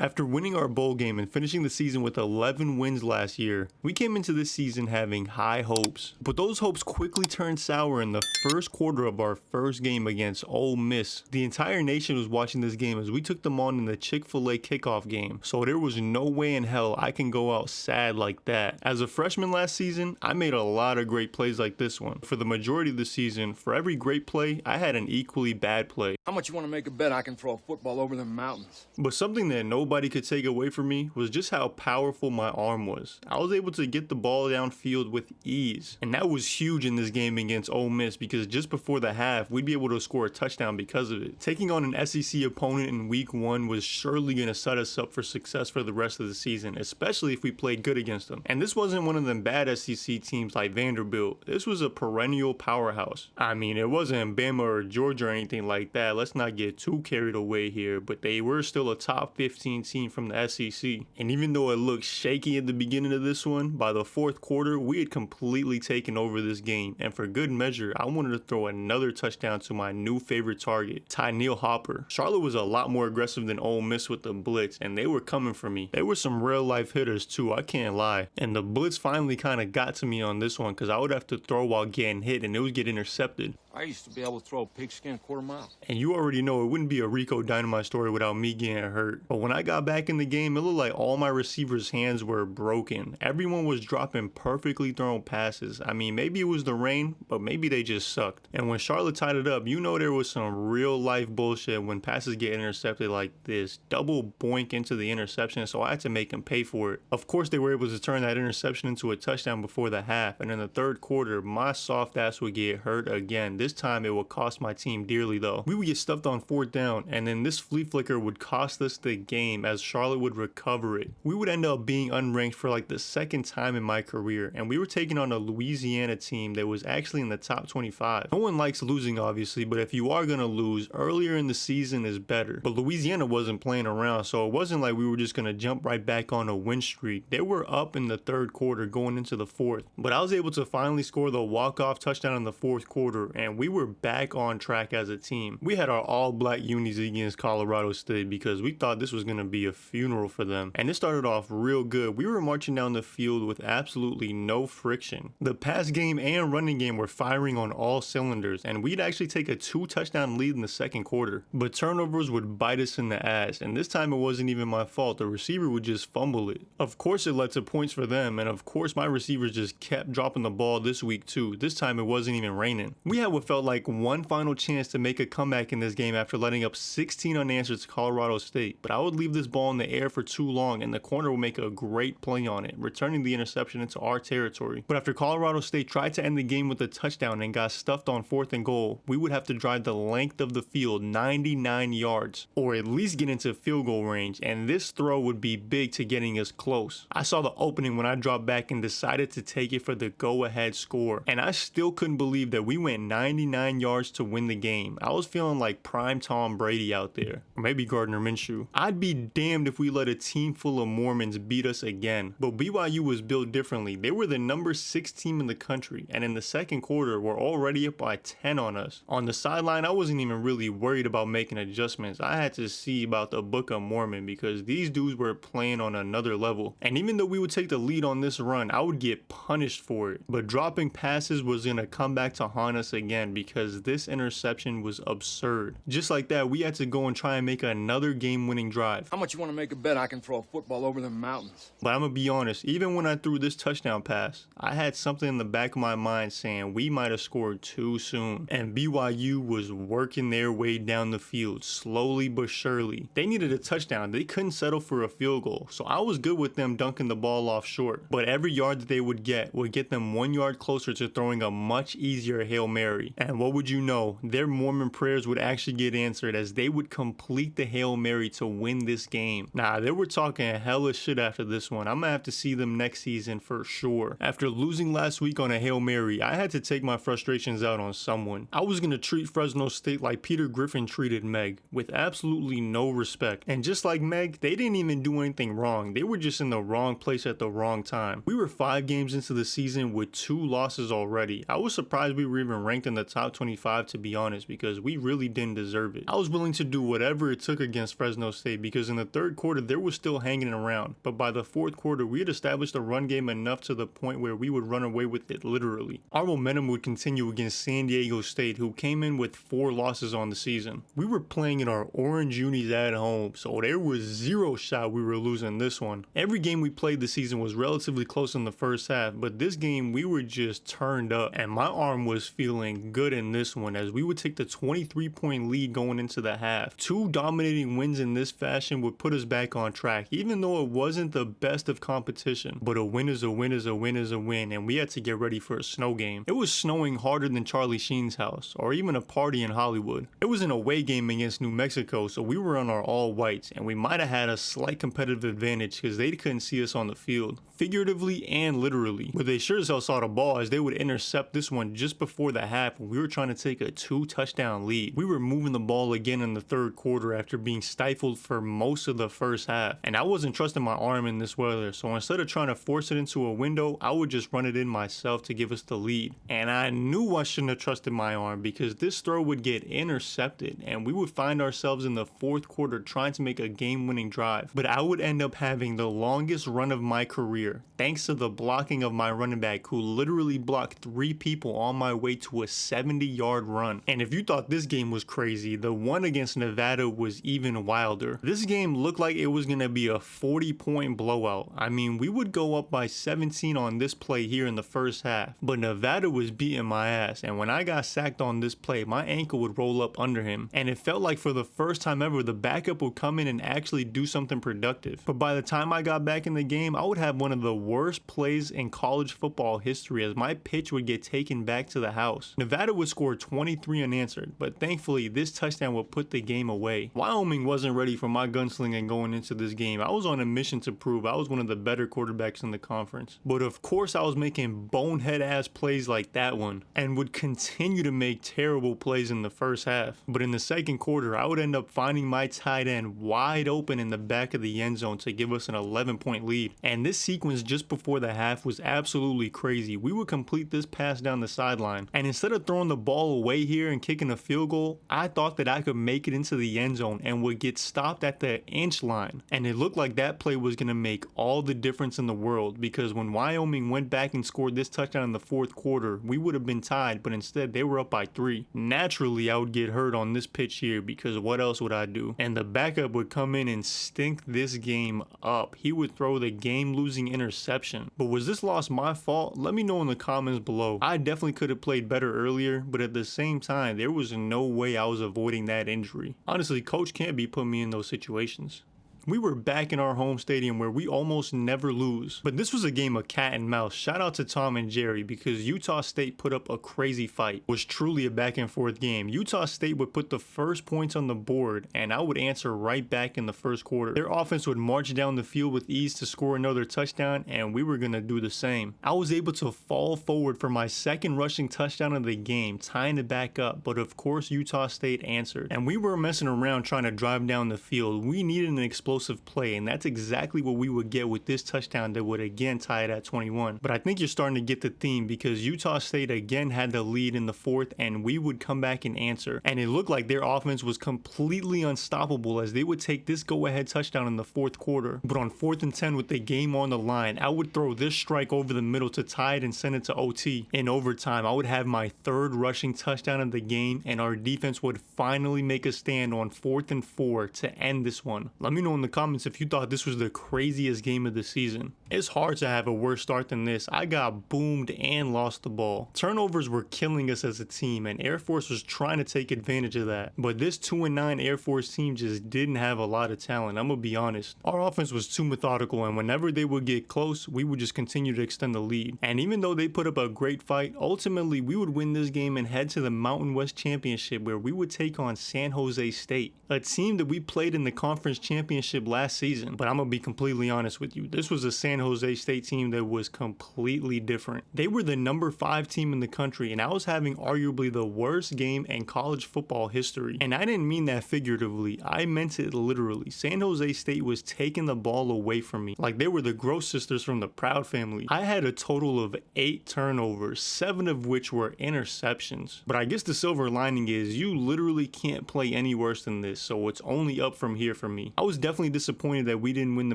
After winning our bowl game and finishing the season with 11 wins last year, we came into this season having high hopes. But those hopes quickly turned sour in the first quarter of our first game against Ole Miss. The entire nation was watching this game as we took them on in the Chick-fil-A kickoff game, so there was no way in hell I can go out sad like that. As a freshman last season, I made a lot of great plays like this one. For the majority of the season, for every great play, I had an equally bad play. How much you want to make a bet I can throw a football over the mountains? But something that nobody could take away from me was just how powerful my arm was. I was able to get the ball downfield with ease, and that was huge in this game against Ole Miss because just before the half, we'd be able to score a touchdown because of it. Taking on an SEC opponent in week 1 was surely going to set us up for success for the rest of the season, especially if we played good against them. And this wasn't one of them bad SEC teams like Vanderbilt. This was a perennial powerhouse. I mean, it wasn't Bama or Georgia or anything like that. Let's not get too carried away here, but they were still a top 15 team from the SEC. And even though it looked shaky at the beginning of this one, by the fourth quarter, we had completely taken over this game. And for good measure, I wanted to throw another touchdown to my new favorite target, Tyneil Hopper. Charlotte was a lot more aggressive than Ole Miss with the blitz, and they were coming for me. They were some real life hitters too, I can't lie. And the blitz finally kind of got to me on this one because I would have to throw while getting hit and it would get intercepted. I used to be able to throw a pigskin a quarter mile. And you already know it wouldn't be a Rico Dynamite story without me getting hurt. But when I got back in the game, it looked like all my receivers' hands were broken. Everyone was dropping perfectly thrown passes. I mean, maybe it was the rain, but maybe they just sucked. And when Charlotte tied it up, you know there was some real life bullshit when passes get intercepted like this. Double boink into the interception, so I had to make them pay for it. Of course, they were able to turn that interception into a touchdown before the half. And in the third quarter, my soft ass would get hurt again. This time it would cost my team dearly though. We would get stuffed on fourth down, and then this flea flicker would cost us the game as Charlotte would recover it. We would end up being unranked for like the second time in my career, and we were taking on a Louisiana team that was actually in the top 25. No one likes losing obviously, but if you are gonna lose, earlier in the season is better. But Louisiana wasn't playing around, so it wasn't like we were just gonna jump right back on a win streak. They were up in the third quarter going into the fourth, but I was able to finally score the walk-off touchdown in the fourth quarter, and we were back on track as a team. We had our all-black unis against Colorado State because we thought this was going to be a funeral for them, and it started off real good. We were marching down the field with absolutely no friction. The pass game and running game were firing on all cylinders, and we'd actually take a 2-touchdown lead in the second quarter. But turnovers would bite us in the ass, and this time it wasn't even my fault. The receiver would just fumble it. Of course it led to points for them, and of course my receivers just kept dropping the ball this week too. This time it wasn't even raining. We had what felt like one final chance to make a comeback in this game after letting up 16 unanswered to Colorado State, but I would leave this ball in the air for too long and the corner would make a great play on it, returning the interception into our territory. But after Colorado State tried to end the game with a touchdown and got stuffed on 4th and goal, we would have to drive the length of the field 99 yards, or at least get into field goal range, and this throw would be big to getting us close. I saw the opening when I dropped back and decided to take it for the go-ahead score, and I still couldn't believe that we went 99 yards to win the game. I was feeling like prime Tom Brady out there, or maybe Gardner Minshew. I'd be damned if we let a team full of Mormons beat us again. But BYU was built differently. They were the number 6 team in the country, and in the second quarter were already up by 10 on us. On the sideline, I wasn't even really worried about making adjustments. I had to see about the Book of Mormon because these dudes were playing on another level. And even though we would take the lead on this run, I would get punished for it. But dropping passes was gonna come back to haunt us again because this interception was absurd. Just like that, we had to go and try and make another game-winning drive. How much you want to make a bet I can throw a football over the mountains? But I'm gonna be honest, even when I threw this touchdown pass, I had something in the back of my mind saying we might have scored too soon. And BYU was working their way down the field, slowly but surely. They needed a touchdown. They couldn't settle for a field goal. So I was good with them dunking the ball off short. But every yard that they would get them 1 yard closer to throwing a much easier Hail Mary. And what would you know, their Mormon prayers would actually get answered as they would complete the Hail Mary to win this game. Nah, they were talking hella shit after this one. I'm gonna have to see them next season for sure. After losing last week on a Hail Mary, I had to take my frustrations out on someone. I was gonna treat Fresno State like Peter Griffin treated Meg, with absolutely no respect. And just like Meg, they didn't even do anything wrong. They were just in the wrong place at the wrong time. We were 5 games into the season with 2 losses already. I was surprised we were even ranked in the the top 25, to be honest, because we really didn't deserve it. I was willing to do whatever it took against Fresno State because in the third quarter they were still hanging around, but by the fourth quarter we had established a run game enough to the point where we would run away with it literally. Our momentum would continue against San Diego State, who came in with 4 losses on the season. We were playing in our orange unis at home, so there was zero shot we were losing this one. Every game we played this season was relatively close in the first half, but this game we were just turned up, and my arm was feeling good in this one as we would take the 23-point lead going into the half. 2 dominating wins in this fashion would put us back on track, even though it wasn't the best of competition. But a win is a win is a win is a win, and we had to get ready for a snow game. It was snowing harder than Charlie Sheen's house, or even a party in Hollywood. It was an away game against New Mexico, so we were on our all whites, and we might have had a slight competitive advantage because they couldn't see us on the field, figuratively and literally. But they sure as hell saw the ball as they would intercept this one just before the half when we were trying to take a 2-touchdown lead. We were moving the ball again in the third quarter after being stifled for most of the first half, and I wasn't trusting my arm in this weather, so instead of trying to force it into a window, I would just run it in myself to give us the lead. And I knew I shouldn't have trusted my arm because this throw would get intercepted and we would find ourselves in the fourth quarter trying to make a game-winning drive. But I would end up having the longest run of my career thanks to the blocking of my running back, who literally blocked 3 people on my way to a 70-yard run. And if you thought this game was crazy, the one against Nevada was even wilder. This game looked like it was going to be a 40-point blowout. I mean, we would go up by 17 on this play here in the first half, but Nevada was beating my ass, and when I got sacked on this play, my ankle would roll up under him, and it felt like for the first time ever, the backup would come in and actually do something productive. But by the time I got back in the game, I would have one of the worst plays in college football history as my pitch would get taken back to the house. Nevada would score 23 unanswered, but thankfully this touchdown would put the game away. Wyoming wasn't ready for my gunslinging going into this game. I was on a mission to prove I was one of the better quarterbacks in the conference. But of course I was making bonehead ass plays like that one, and would continue to make terrible plays in the first half. But in the second quarter, I would end up finding my tight end wide open in the back of the end zone to give us an 11-point lead. And this sequence just before the half was absolutely crazy. We would complete this pass down the sideline, and instead of throwing the ball away here and kicking a field goal, I thought that I could make it into the end zone and would get stopped at the inch line. And it looked like that play was going to make all the difference in the world, because when Wyoming went back and scored this touchdown in the fourth quarter, we would have been tied, but instead they were up by 3. Naturally, I would get hurt on this pitch here because what else would I do? And the backup would come in and stink this game up. He would throw the game-losing interception. But was this loss my fault? Let me know in the comments below. I definitely could have played better earlier, but at the same time, there was no way I was avoiding that injury. Honestly, coach can't be putting me in those situations. We were back in our home stadium where we almost never lose. But this was a game of cat and mouse. Shout out to Tom and Jerry, because Utah State put up a crazy fight. It was truly a back and forth game. Utah State would put the first points on the board, and I would answer right back in the first quarter. Their offense would march down the field with ease to score another touchdown, and we were going to do the same. I was able to fall forward for my second rushing touchdown of the game, tying it back up, but of course Utah State answered. And we were messing around trying to drive down the field. We needed an explosive play, and that's exactly what we would get with this touchdown that would again tie it at 21. But I think you're starting to get the theme, because Utah State again had the lead in the fourth, and we would come back and answer. And it looked like their offense was completely unstoppable as they would take this go-ahead touchdown in the fourth quarter. But on 4th and 10 with the game on the line, I would throw this strike over the middle to tie it and send it to OT. In overtime, I would have my 3rd rushing touchdown of the game, and our defense would finally make a stand on 4th and 4 to end this one. Let me know in the comments if you thought this was the craziest game of the season. It's hard to have a worse start than this. I got boomed and lost the ball. Turnovers were killing us as a team, and Air Force was trying to take advantage of that. But this 2-9 Air Force team just didn't have a lot of talent, I'm gonna be honest. Our offense was too methodical, and whenever they would get close, we would just continue to extend the lead. And even though they put up a great fight, ultimately we would win this game and head to the Mountain West Championship, where we would take on San Jose State, a team that we played in the conference championship championship last season, but I'm gonna be completely honest with you. This was a San Jose State team that was completely different. They were the number 5 team in the country, and I was having arguably the worst game in college football history. And I didn't mean that figuratively, I meant it literally. San Jose State was taking the ball away from me like they were the Gross sisters from the Proud family. I had a total of 8 turnovers, 7 of which were interceptions. But I guess the silver lining is you literally can't play any worse than this, so it's only up from here for me. I was definitely disappointed that we didn't win the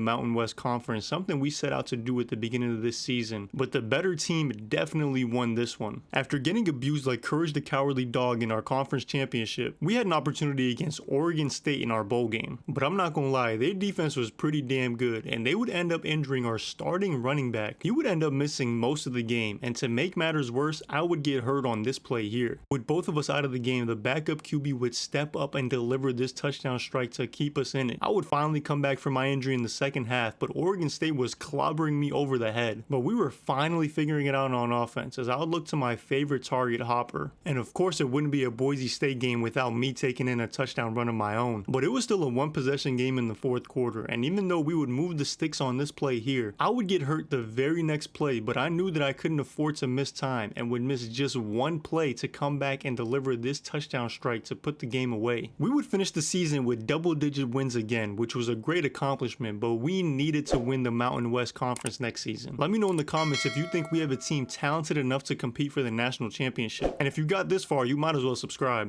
Mountain West Conference, something we set out to do at the beginning of this season, but the better team definitely won this one. After getting abused like Courage the Cowardly Dog in our conference championship, we had an opportunity against Oregon State in our bowl game. But I'm not gonna lie, their defense was pretty damn good, and they would end up injuring our starting running back. He would end up missing most of the game, and to make matters worse, I would get hurt on this play here. With both of us out of the game, the backup QB would step up and deliver this touchdown strike to keep us in it. I would finally come back from my injury in the second half, but Oregon State was clobbering me over the head. But we were finally figuring it out on offense as I would look to my favorite target, Hopper. And of course it wouldn't be a Boise State game without me taking in a touchdown run of my own. But it was still a 1-possession game in the fourth quarter, and even though we would move the sticks on this play here, I would get hurt the very next play, but I knew that I couldn't afford to miss time and would miss just one play to come back and deliver this touchdown strike to put the game away. We would finish the season with double-digit wins again, which was a great accomplishment, but we needed to win the Mountain West Conference next season. Let me know in the comments if you think we have a team talented enough to compete for the national championship. And if you got this far, you might as well subscribe.